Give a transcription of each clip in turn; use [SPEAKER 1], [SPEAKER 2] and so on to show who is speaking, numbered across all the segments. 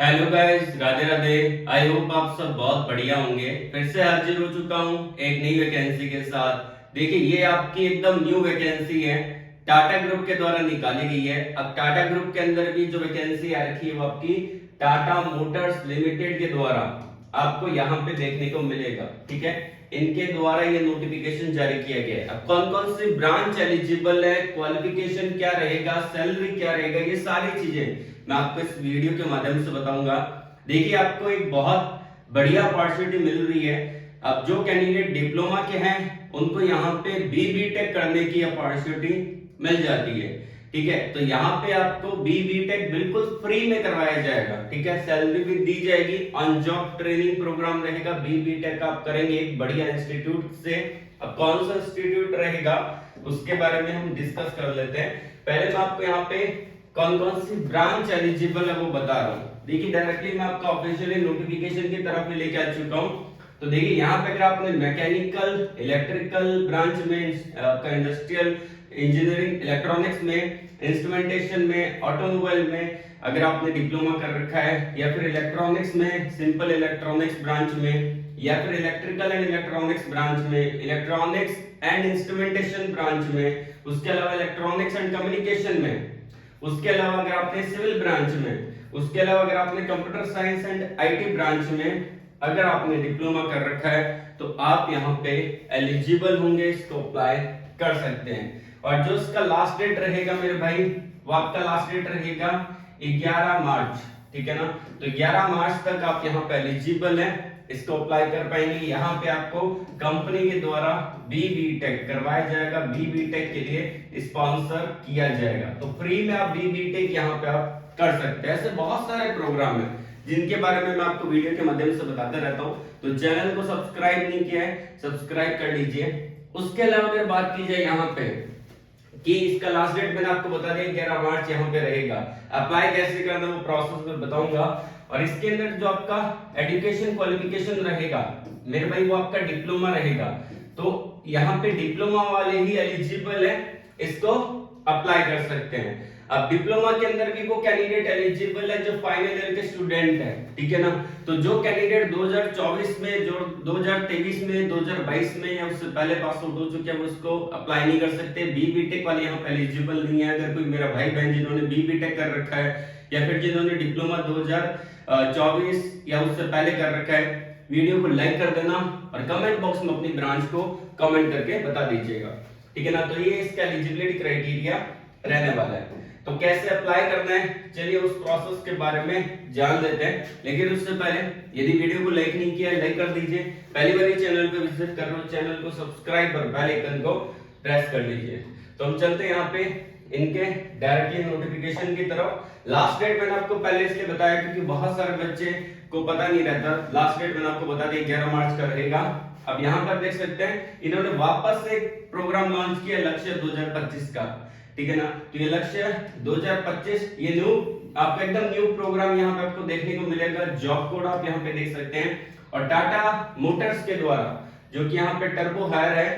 [SPEAKER 1] Hello guys, Radhe Radhe. I hope आप सब बहुत बढ़िया होंगे। फिर से हाजिर हो चुका हूँ एक नई वैकेंसी के साथ। देखिए, ये आपकी एकदम न्यू वैकेंसी है, टाटा ग्रुप के द्वारा निकाली गई है। अब टाटा ग्रुप के अंदर भी जो वैकेंसी आ रखी है वो आपकी टाटा मोटर्स लिमिटेड के द्वारा आपको यहाँ पे देखने को मिलेगा। ठीक है, इनके द्वारा ये नोटिफिकेशन जारी किया गया है। अब कौन कौन सी ब्रांच एलिजिबल है, क्वालिफिकेशन क्या रहेगा, सैलरी क्या रहेगा, ये सारी चीजें मैं आपको इस वीडियो के माध्यम से बताऊंगा। देखिए, आपको एक बहुत बढ़िया अपॉर्चुनिटी मिल रही है। अब जो कैंडिडेट डिप्लोमा के हैं उनको यहाँ पे बी टेक करने की अपॉर्चुनिटी मिल जाती है। ठीक है, तो यहाँ पे आपको बी टेक बिल्कुल फ्री में करवाया जाएगा। ठीक है, सैलरी भी दी जाएगी, ऑन जॉब ट्रेनिंग प्रोग्राम रहेगा। बी टेक आप करेंगे एक बढ़िया इंस्टीट्यूट से। अब कौन सा इंस्टीट्यूट रहेगा उसके बारे में हम डिस्कस कर लेते हैं। पहले मैं आपको यहाँ पे कौन कौन सी ब्रांच एलिजिबल है वो बता रहा हूँ। देखिए, डायरेक्टली मैं आपका ऑफिशियली नोटिफिकेशन की तरफ भी लेके आ चुका हूँ। तो देखिए, यहाँ पे अगर आपने मैकेनिकल, इलेक्ट्रिकल ब्रांच में, आपका इंडस्ट्रियल इंजीनियरिंग, इलेक्ट्रॉनिक्स में, इंस्ट्रूमेंटेशन में, ऑटोमोबाइल में अगर आपने डिप्लोमा कर रखा है, या फिर इलेक्ट्रॉनिक्स में सिंपल इलेक्ट्रॉनिक्स ब्रांच में, या फिर इलेक्ट्रिकल एंड इलेक्ट्रॉनिक्स ब्रांच में, इलेक्ट्रॉनिक्स एंड इंस्ट्रूमेंटेशन ब्रांच में, उसके अलावा इलेक्ट्रॉनिक्स एंड कम्युनिकेशन में, उसके अलावा अगर आपने सिविल ब्रांच में, उसके अलावा अगर आपने computer science and IT branch में अगर आपने डिप्लोमा कर रखा है तो आप यहाँ पे एलिजिबल होंगे, इसको अप्लाई कर सकते हैं। और जो इसका लास्ट डेट रहेगा मेरे भाई, वो आपका लास्ट डेट रहेगा 11 मार्च। ठीक है ना, तो 11 मार्च तक आप यहाँ पे एलिजिबल हैं, इसको अप्लाई कर पाएंगे। यहाँ पे आपको कंपनी के द्वारा बी टेक करवाया जाएगा, बी टेक के लिए स्पॉन्सर किया जाएगा। तो फ्री में आप बी टेक यहाँ पे आप कर सकते हैं। ऐसे बहुत सारे प्रोग्राम हैं जिनके बारे में मैं आपको वीडियो के माध्यम से बताते रहता हूँ। तो चैनल को सब्सक्राइब नहीं किया है, सब्सक्राइब कर लीजिए। उसके अलावा अगर बात की जाए यहाँ पे कि इसका लास्ट डेट मैंने आपको बता दिया 11 मार्च यहाँ पे रहेगा। अप्लाई कैसे करना वो प्रोसेस में बताऊंगा। और इसके अंदर जो आपका एजुकेशन क्वालिफिकेशन रहेगा मेरे भाई, वो आपका डिप्लोमा रहेगा। तो यहाँ पे डिप्लोमा वाले ही एलिजिबल है, इसको अप्लाई कर सकते हैं। अब डिप्लोमा के अंदर भी वो कैंडिडेट एलिजिबल है जो फाइनल ईयर के स्टूडेंट है। ठीक है ना, तो जो कैंडिडेट 2024 में, जो 2023 में, 2022 में या उससे पहले पास आउट हो चुके हैं वो इसको अप्लाई नहीं कर सकते। बी टेक वाले यहाँ पे एलिजिबल नहीं है। अगर कोई मेरा भाई बहन जिन्होंने बी टेक कर रखा है या फिर जिन्होंने डिप्लोमा 2024 या उससे पहले कर रखा है, वीडियो को लाइक कर देना और कमेंट बॉक्स में अपनी ब्रांच को कमेंट करके बता दीजिएगा। ठीक है ना, तो ये इसका एलिजिबिलिटी क्राइटेरिया रहने वाला है। तो कैसे अप्लाई करना है, चलिए उस प्रोसेस के बारे में जान लेते हैं। लेकिन उससे पहले यदि वीडियो को लाइक नहीं किया, लाइक कर दीजिए। पहली बार चैनल पे विजिट कर रहे हो, चैनल को सब्सक्राइब और बेल आइकन को प्रेस कर लीजिए। तो हम चलते हैं यहाँ पे इनके डायरेक्टली नोटिफिकेशन की तरफ। लास्ट डेट मैंने आपको पहले इसलिए बताया क्योंकि बहुत सारे बच्चे को पता नहीं रहता। लास्ट डेट मैंने आपको बता दिया 11 मार्च का रहेगा। अब यहाँ पर देख सकते हैं इन्होंने वापस से एक प्रोग्राम लॉन्च किया, लक्ष्य 2025 का। ठीक है ना, तो ये लक्ष्य 2025 ये न्यू, आपका एकदम न्यू प्रोग्राम यहाँ पे आपको देखने को मिलेगा। जॉब कोड आप यहाँ पे देख सकते हैं। और टाटा मोटर्स के द्वारा, जो कि यहाँ पे टर्बो हायर है,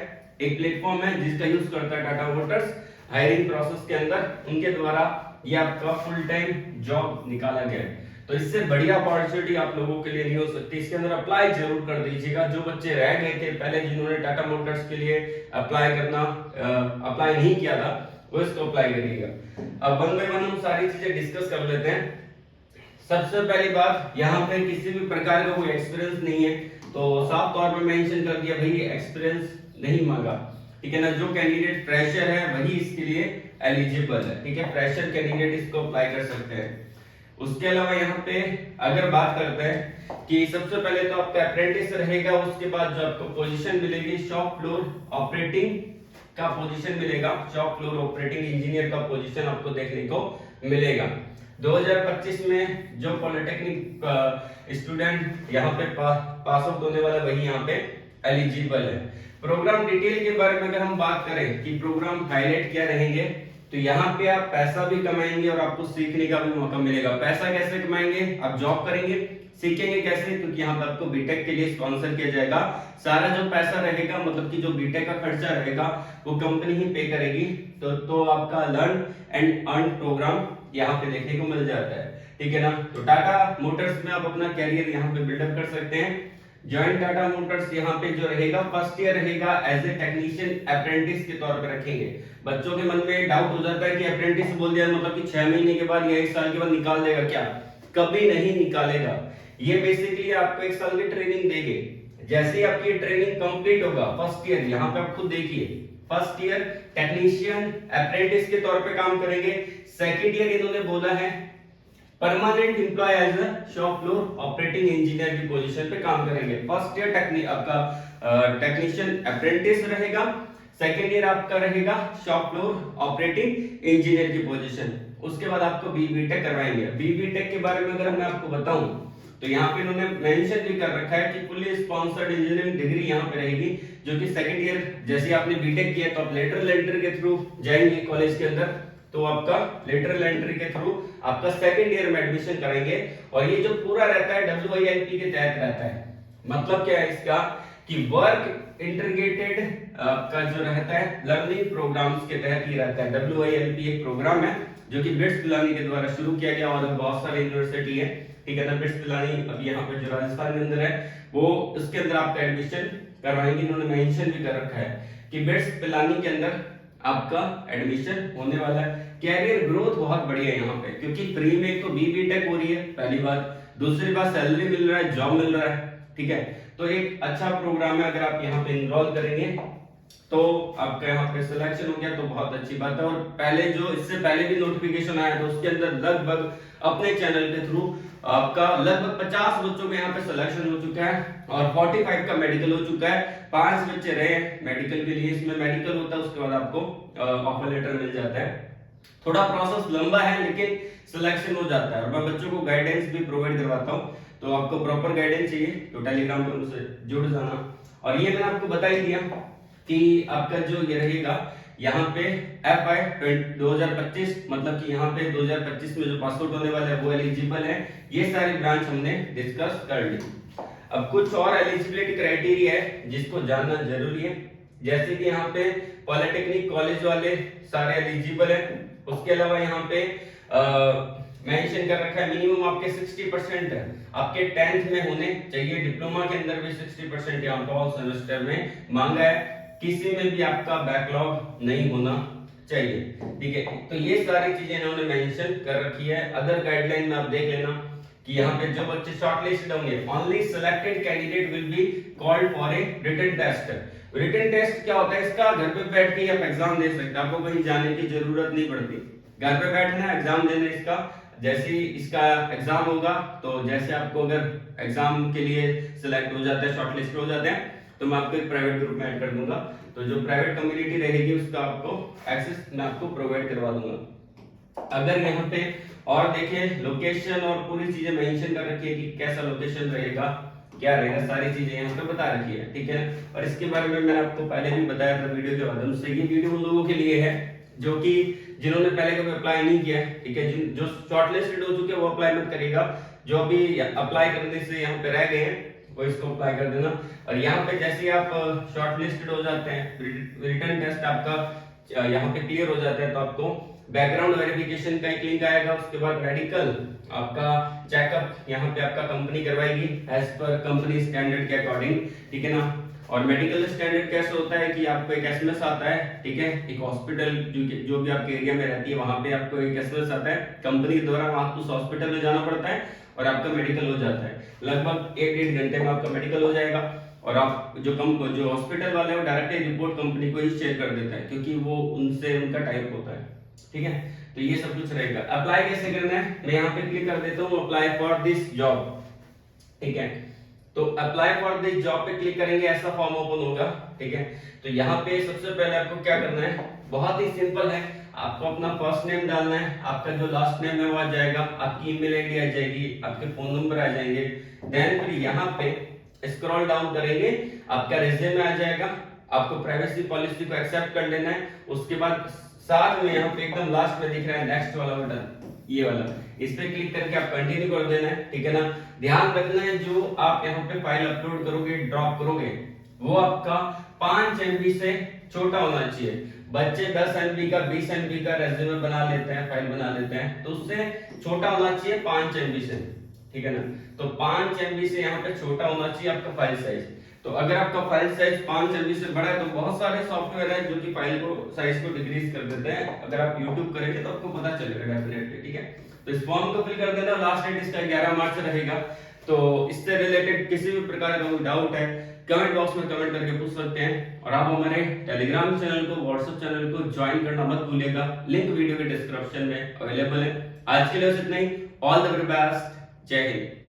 [SPEAKER 1] एक प्लेटफॉर्म है जिसका यूज करता है टाटा मोटर्स हायरिंग प्रोसेस के अंदर, उनके द्वारा ये आपका फुल टाइम जॉब निकाला गया है। तो इससे बढ़िया अपॉर्चुनिटी आप लोगों के लिए नहीं हो सकती। इसके अंदर अप्लाई जरूर कर दीजिएगा। जो बच्चे रह गए थे पहले, जिन्होंने टाटा मोटर्स के लिए अप्लाई नहीं किया था, वो इसको अप्लाई करिएगा। अब वन बाय वन हम सारी चीजें डिस्कस कर लेते हैं। सबसे पहली बात, यहाँ पे किसी भी प्रकार का कोई एक्सपीरियंस नहीं है, तो साफ तौर पे मेंशन कर दिया भाई एक्सपीरियंस नहीं मांगा। ठीक है ना, जो कैंडिडेट फ्रेशर है वही इसके लिए एलिजिबल है। ठीक है, फ्रेशर कैंडिडेट इसको अप्लाई कर सकते हैं। उसके अलावा यहाँ पे अगर बात करते हैं कि सबसे पहले तो आपका अप्रेंटिस रहेगा, उसके बाद जो आपको पोजीशन मिलेगी शॉप फ्लोर ऑपरेटिंग का पोजीशन मिलेगा। शॉप फ्लोर ऑपरेटिंग इंजीनियर का पोजीशन आपको देखने को मिलेगा। 2025 में जो पॉलिटेक्निक स्टूडेंट यहाँ पे पास आउट होने वाला वही यहाँ पे एलिजिबल है। प्रोग्राम डिटेल के बारे में अगर हम बात करें कि प्रोग्राम हाईलाइट क्या रहेंगे, तो यहाँ पे आप पैसा भी कमाएंगे और आपको सीखने का भी मौका मिलेगा। पैसा कैसे कमाएंगे, आप जॉब करेंगे, सीखेंगे कैसे, क्योंकि यहाँ पे आपको बीटेक के लिए स्पॉन्सर किया जाएगा। सारा जो पैसा रहेगा, मतलब कि जो बीटेक का खर्चा रहेगा वो कंपनी ही पे करेगी। तो आपका लर्न एंड अर्न प्रोग्राम यहाँ पे देखने को मिल जाता है। ठीक है ना। तो टाटा मोटर्स में आप अपना कैरियर यहाँ पे बिल्डअप कर सकते हैं। ज्वाइन टाटा मोटर्स यहाँ पे जो रहेगा फर्स्ट ईयर रहेगा एज ए टेक्नीशियन अप्रेंटिस के तौर पे रखेंगे। बच्चों के मन में डाउट हो जाता है कि अप्रेंटिस बोल दिया मतलब कि 6 महीने के बाद या 1 साल के बाद निकाल देगा क्या? कभी नहीं निकालेगा। ये बेसिकली आपको 1 साल की ट्रेनिंग देंगे। जैसे ही आपकी ट्रेनिंग कंप्लीट होगा फर्स्ट ईयर, यहाँ पे आप खुद देखिए फर्स्ट ईयर टेक्नीशियन अप्रेंटिस के तौर पे काम करेंगे। सेकंड ईयर इन्होंने बोला है permanent employ as a shop floor operating engineer की पोजीशन पे काम करेंगे। फर्स्ट ईयर आपका टेक्नीशियन अप्रेंटिस रहेगा, सेकंड ईयर आपका रहेगा शॉप फ्लोर ऑपरेटिंग इंजीनियर की पोजीशन। उसके बाद आपको बीटेक करवाएंगे। बीटेक के बारे में अगर मैं आपको बताऊं तो यहाँ पे इन्होंने मेंशन भी कर रखा है कि फुली स्पॉन्सर्ड इंजीनियरिंग डिग्री यहाँ पे रहेगी, जो कि सेकंड ईयर जैसे आपने बीटेक किया तो आप लेटरल एंट्री के थ्रू जाएंगे कॉलेज के अंदर, तो आपका लेटरल एंट्री के थ्रू आपका सेकंड ईयर में एडमिशन करेंगे। और ये जो पूरा रहता है WILP के तहत रहता है। मतलब क्या है इसका कि वर्क इंटीग्रेटेड आपका जो रहता है लर्निंग प्रोग्राम्स के तहत ही रहता है। WILP एक प्रोग्राम है जो कि बिट्स पिलानी के द्वारा शुरू किया गया और बहुत सारी यूनिवर्सिटी है, ठीक है ना। बिट्स पिलानी अभी यहाँ पे जो राजस्थान के अंदर है वो उसके अंदर आपका एडमिशन करवाएंगे। इन्होंने मेंशन भी कर रखा है कि बिट्स पिलानी के अंदर आपका एडमिशन होने वाला है। कैरियर ग्रोथ बहुत बढ़िया है यहाँ पे, क्योंकि फ्री में एक तो बीटेक हो रही है पहली बात, दूसरी बात सैलरी मिल रहा है, जॉब मिल रहा है, ठीक है। तो एक अच्छा प्रोग्राम है। अगर आप यहाँ पे इनरोल करेंगे तो आपका यहाँ पे सिलेक्शन हो गया तो बहुत अच्छी बात है। और पहले जो इससे पहले भी नोटिफिकेशन आया तो उसके अंदर लगभग अपने चैनल के थ्रू आपका लगभग 50 बच्चों का यहाँ पे सिलेक्शन हो चुका है और 45 का मेडिकल हो चुका है। 5 बच्चे रहे मेडिकल के लिए, इसमें मेडिकल होता है उसके बाद आपको ऑफर लेटर मिल जाता है। थोड़ा प्रोसेस लंबा है लेकिन सिलेक्शन हो जाता है और मैं बच्चों को गाइडेंस भी प्रोवाइड करवाता हूँ। तो आपको प्रॉपर गाइडेंस चाहिए तो टेलीग्राम पे मुझसे जुड़ जाना। और ये मैंने आपको बता ही दिया कि आपका जो ये रहेगा यहाँ पे FY 2025 मतलब कि यहाँ पे 2025 में जो पास आउट होने वाला है वो एलिजिबल है। ये सारी ब्रांच हमने डिस्कस कर ली। अब कुछ और एलिजिबिलिटी क्राइटेरिया है जिसको जानना जरूरी है, जैसे कि यहाँ पे पॉलिटेक्निक कॉलेज वाले सारे एलिजिबल है। उसके अलावा यहाँ पे मेंशन कर रखा है मिनिमम आपके 60% है आपके 10th में होने चाहिए। डिप्लोमा के अंदर भी 60% यहाँ पे ऑल सेमेस्टर में मांगा है। किसी में भी आपका बैकलॉग नहीं होना चाहिए, ठीक है। तो ये सारी चीजें इन्होंने मेंशन कर रखी है। अदर गाइडलाइन में आप देख लेना कि यहाँ पे जो बच्चे शॉर्टलिस्टेड होंगे only selected candidate will be called for a written test. Written test क्या होता है? इसका घर पे बैठ के आप एग्जाम दे सकते हैं, आपको कहीं जाने की जरूरत नहीं पड़ती। घर पे बैठना है एग्जाम देना इसका। जैसे ही इसका एग्जाम होगा तो जैसे आपको अगर एग्जाम के लिए सिलेक्ट हो जाते हैं, शॉर्टलिस्ट हो जाते हैं, तो मैं आपको एक प्राइवेट ग्रुप में ऐड कर दूंगा। तो जो प्राइवेट कम्युनिटी रहेगी उसका आपको एक्सेस मैं आपको प्रोवाइड करवा दूंगा। अगर यहाँ पे और देखें लोकेशन और पूरी चीजें मेंशन कर रखी है कि कैसा लोकेशन रहेगा, क्या रहेगा, सारी चीजें यहाँ पे बता रखी है, ठीक है। और इसके बारे में मैंने आपको पहले भी बताया था वीडियो के माध्यम से। ये वीडियो उन लोगों के लिए है जो कि जिन्होंने पहले कभी अप्लाई नहीं किया है, ठीक है। जो शॉर्टलिस्टेड हो चुके हैं वो अप्लाई मत करिएगा। जो अभी अप्लाई करने से यहाँ पे रह गए हैं वो इसको अप्लाई कर देना। और यहाँ पे जैसे आप शॉर्टलिस्टेड हो जाते हैं, रिटन टेस्ट आपका यहाँ पे क्लियर हो जाता है, तो आपको बैकग्राउंड वेरिफिकेशन का एक लिंक आएगा। उसके बाद मेडिकल आपका चेकअप यहाँ पे आपका कंपनी करवाएगी एज पर कंपनी स्टैंडर्ड के अकॉर्डिंग, ठीक है ना। और मेडिकल स्टैंडर्ड कैसे होता है कि आपको एक एसएमएस आता है, ठीक है। एक हॉस्पिटल जो भी आपके एरिया में रहती है वहां पे आपको एक एसएमएस आता है कंपनी के द्वारा, वहां उस हॉस्पिटल में जाना पड़ता है और आपका मेडिकल हो जाता है। लगभग 1-1.5 घंटे में आपका मेडिकल हो जाएगा। और आप जो हॉस्पिटल वाले वो डायरेक्टली रिपोर्ट कंपनी को ही शेयर कर देता है क्योंकि वो उनसे उनका टाइप होता है, ठीक है। तो ये सब कुछ रहेगा। अप्लाई कैसे करना है मैं यहाँ पे क्लिक कर देता हूँ, अप्लाई फॉर दिस जॉब, ठीक है। तो अप्लाई फॉर दिस जॉब पे क्लिक करेंगे, ऐसा फॉर्म ओपन होगा, ठीक है। तो यहाँ पे सबसे पहले आपको क्या करना है, बहुत ही सिंपल है। आपको अपना फर्स्ट नेम डालना है, आपका जो लास्ट नेम है वो आ जाएगा, आपकी ईमेल आईडी आ जाएगी, आपके फोन नंबर आ जाएंगे। देन फिर यहाँ पे स्क्रॉल डाउन करेंगे, आपका रिज्यूमे आ जाएगा। आपको प्राइवेसी पॉलिसी को एक्सेप्ट कर लेना है। उसके बाद साथ में यहाँ पे एकदम लास्ट में दिख रहा है नेक्स्ट वाला बटन, ये वाला, इस पे क्लिक करके आप कंटिन्यू कर देना है, ठीक है ना। ध्यान रखना है जो आप यहाँ पे फाइल अपलोड करोगे, ड्रॉप करोगे, वो आपका 5 MB से छोटा होना चाहिए। बच्चे 10 MB का 20 MB का रेज्यूमे बना लेते हैं, फाइल बना लेते हैं, तो उससे छोटा होना चाहिए 5 MB से, ठीक है ना। तो 5 MB से यहाँ पे छोटा होना चाहिए आपका फाइल साइज। तो अगर आपका फाइल साइज 5 MB से बड़ा है तो बहुत सारे सॉफ्टवेयर है जो कि फाइल को साइज को डिक्रीज कर देते हैं। अगर आप YouTube करेंगे तो आपको पता चलेगा डेफिनेटली, ठीक है। तो इस फॉर्म को फिल कर देना, लास्ट डेट इसका 11 मार्च रहेगा। तो इससे रिलेटेड किसी भी प्रकार का कोई डाउट है कमेंट बॉक्स में कमेंट करके पूछ सकते हैं। और आप हमारे टेलीग्राम चैनल को, व्हाट्सएप चैनल को ज्वाइन करना मत भूलिएगा, लिंक वीडियो के डिस्क्रिप्शन में अवेलेबल है। आज के लिए बस इतना ही। ऑल द वेरी बेस्ट, जय हिंद।